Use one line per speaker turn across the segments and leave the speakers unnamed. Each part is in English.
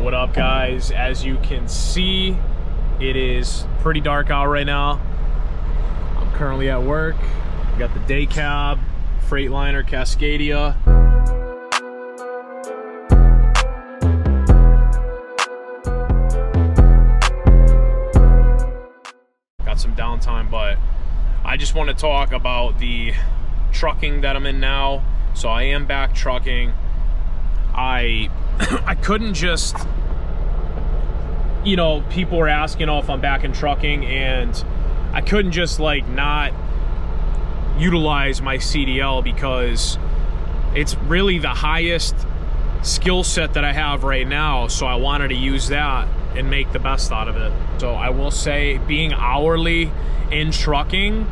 What up, guys? As you can see, it is pretty dark out right now. I'm currently at work. I got the day cab, Freightliner Cascadia. Got some downtime, but I just want to talk about the trucking that I'm in now. So I am back trucking. I couldn't just, you know, people were asking, oh, if I'm back in trucking, and I couldn't just like not utilize my CDL because it's really the highest skill set that I have right now. So I wanted to use that and make the best out of it. So I will say being hourly in trucking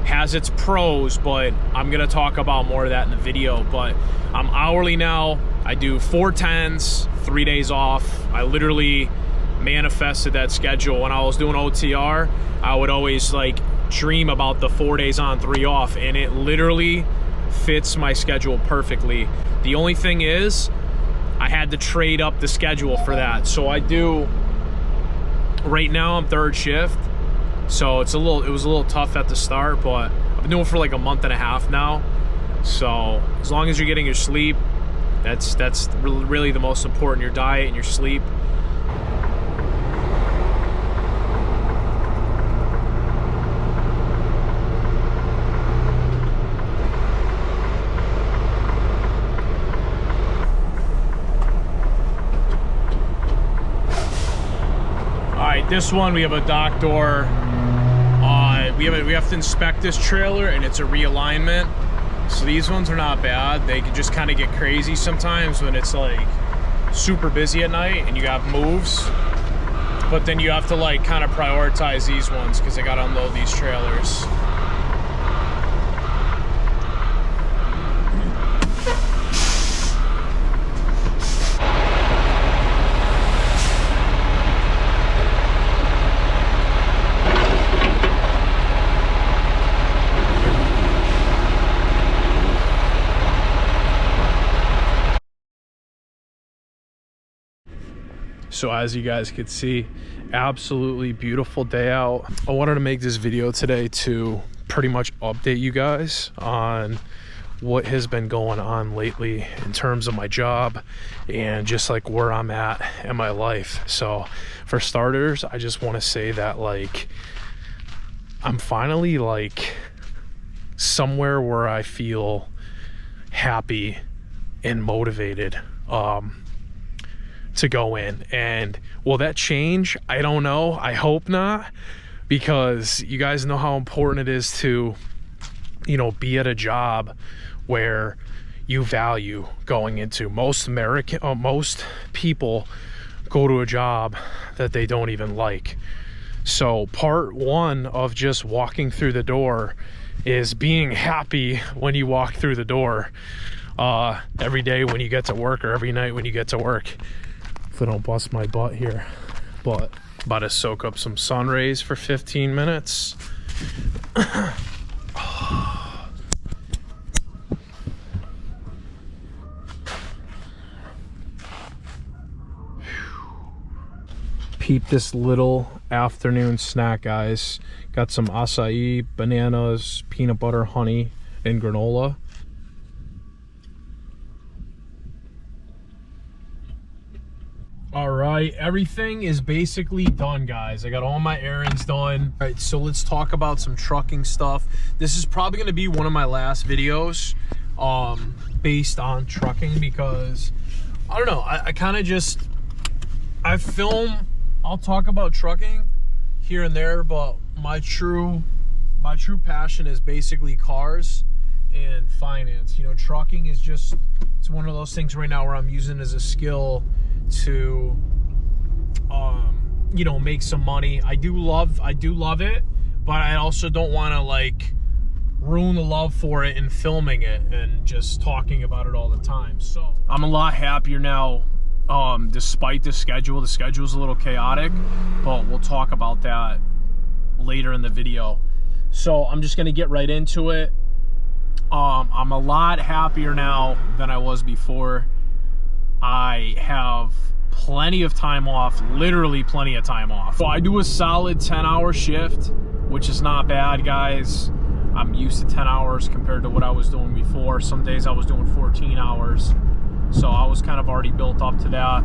has its pros, but I'm gonna talk about more of that in the video. But I'm hourly now. I do 4/10s, 3 days off. I literally manifested that schedule. When I was doing OTR, I would always like dream about the 4 days on, 3 off, and it literally fits my schedule perfectly. The only thing is I had to trade up the schedule for that. So I do, right now I'm third shift. So it was a little tough at the start, but I've been doing it for like a month and a half now. So as long as you're getting your sleep, that's really the most important, your diet and your sleep. All right, this one we have a dock door. We have to inspect this trailer, and it's a realignment. So these ones are not bad. They can just kind of get crazy sometimes when it's like super busy at night and you got moves. But then you have to like kind of prioritize these ones because they got to unload these trailers. So as you guys could see, absolutely beautiful day out. I wanted to make this video today to pretty much update you guys on what has been going on lately in terms of my job and just like where I'm at in my life. So for starters, I just want to say that like I'm finally like somewhere where I feel happy and motivated to go in. And will that change? I don't know. I hope not, because you guys know how important it is to, you know, be at a job where you value going into. Most people go to a job that they don't even like. So part one of just walking through the door is being happy when you walk through the door, every day when you get to work, or every night when you get to work. I don't bust my butt here, but about to soak up some sun rays for 15 minutes. Peep this little afternoon snack, guys. Got some acai, bananas, peanut butter, honey, and granola. All right, everything is basically done, guys. I got all my errands done. All right, so let's talk about some trucking stuff. This is probably gonna be one of my last videos based on trucking, because I don't know, I kind of just, I'll talk about trucking here and there, but my true passion is basically cars and finance. You know, trucking is just, it's one of those things right now where I'm using as a skill to you know, make some money. I do love it, but I also don't want to like ruin the love for it and filming it and just talking about it all the time. So I'm a lot happier now, despite the schedule. The schedule's a little chaotic, but we'll talk about that later in the video. So I'm just gonna get right into it. I'm a lot happier now than I was before. I have plenty of time off, literally plenty of time off. So I do a solid 10-hour shift, which is not bad, guys. I'm used to 10 hours compared to what I was doing before. Some days I was doing 14 hours. So I was kind of already built up to that.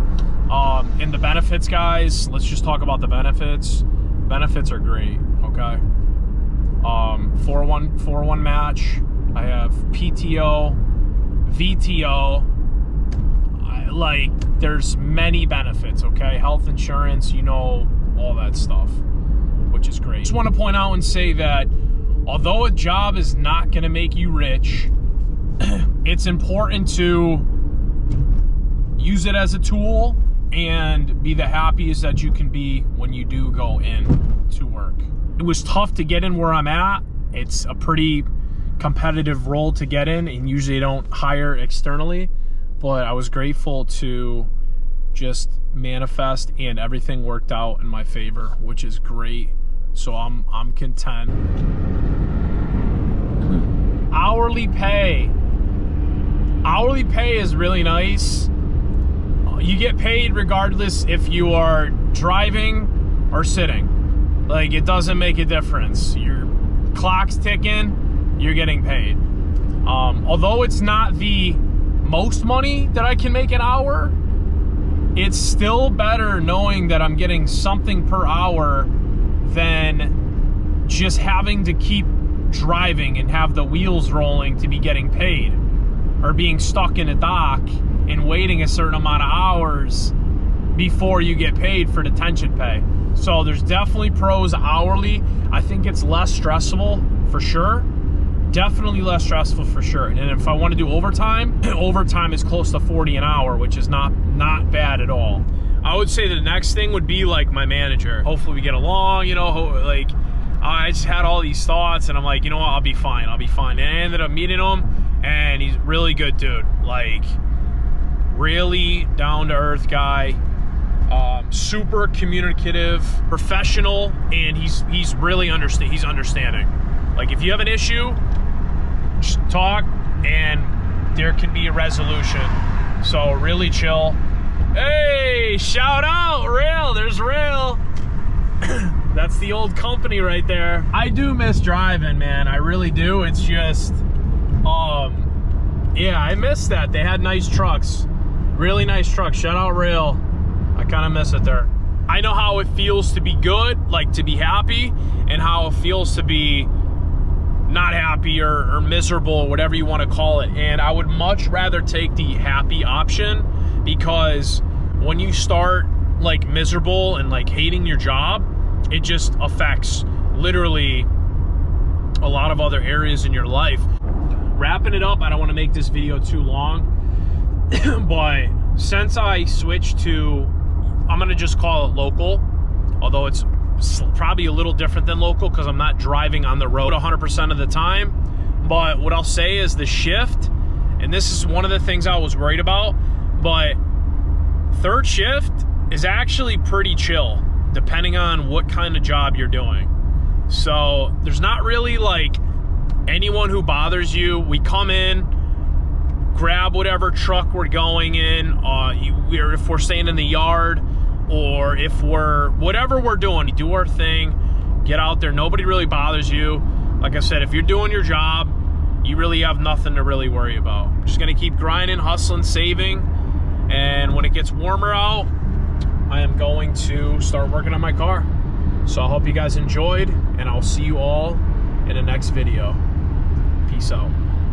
And the benefits, guys, let's just talk about the benefits. Benefits are great, okay? 401 match. I have PTO, VTO. Like, there's many benefits, okay? Health insurance, you know, all that stuff, which is great. Just want to point out and say that although a job is not going to make you rich, it's important to use it as a tool and be the happiest that you can be when you do go in to work. It was tough to get in where I'm at. It's a pretty competitive role to get in, and usually don't hire externally, but I was grateful to just manifest, and everything worked out in my favor, which is great. So I'm content. Hourly pay. Hourly pay is really nice. You get paid regardless if you are driving or sitting. Like, it doesn't make a difference. Your clock's ticking, you're getting paid. Although it's not the most money that I can make an hour, it's still better knowing that I'm getting something per hour than just having to keep driving and have the wheels rolling to be getting paid, or being stuck in a dock and waiting a certain amount of hours before you get paid for detention pay. So there's definitely pros hourly. I think it's less stressful for sure. Definitely less stressful for sure. And if I want to do overtime, overtime is close to 40 an hour, which is not bad at all. I would say the next thing would be like my manager. Hopefully we get along, you know, like I just had all these thoughts and I'm like, you know what, I'll be fine. And I ended up meeting him, and he's a really good dude. Like, really down to earth guy. Super communicative, professional, and he's really understanding. Like, if you have an issue, just talk and there can be a resolution. So really chill. Hey, shout out Rail. There's Rail. That's the old company right there. I do miss driving, man. I really do. It's just yeah, I miss that. They had nice trucks, really nice trucks. Shout out Rail. I kind of miss it there. I know how it feels to be good, like to be happy, and how it feels to be not happy or miserable, whatever you want to call it. And I would much rather take the happy option, because when you start like miserable and like hating your job, it just affects literally a lot of other areas in your life. Wrapping it up, I don't want to make this video too long, but since I switched to, I'm going to just call it local, although it's probably a little different than local because I'm not driving on the road 100% of the time. But what I'll say is the shift, and this is one of the things I was worried about, but third shift is actually pretty chill depending on what kind of job you're doing. So there's not really like anyone who bothers you. We come in, grab whatever truck we're going in, if we're staying in the yard, or if we're, whatever we're doing, do our thing, get out there. Nobody really bothers you. Like I said, if you're doing your job, you really have nothing to really worry about. Just gonna keep grinding, hustling, saving, and when it gets warmer out, I am going to start working on my car. So I hope you guys enjoyed, and I'll see you all in the next video. Peace out.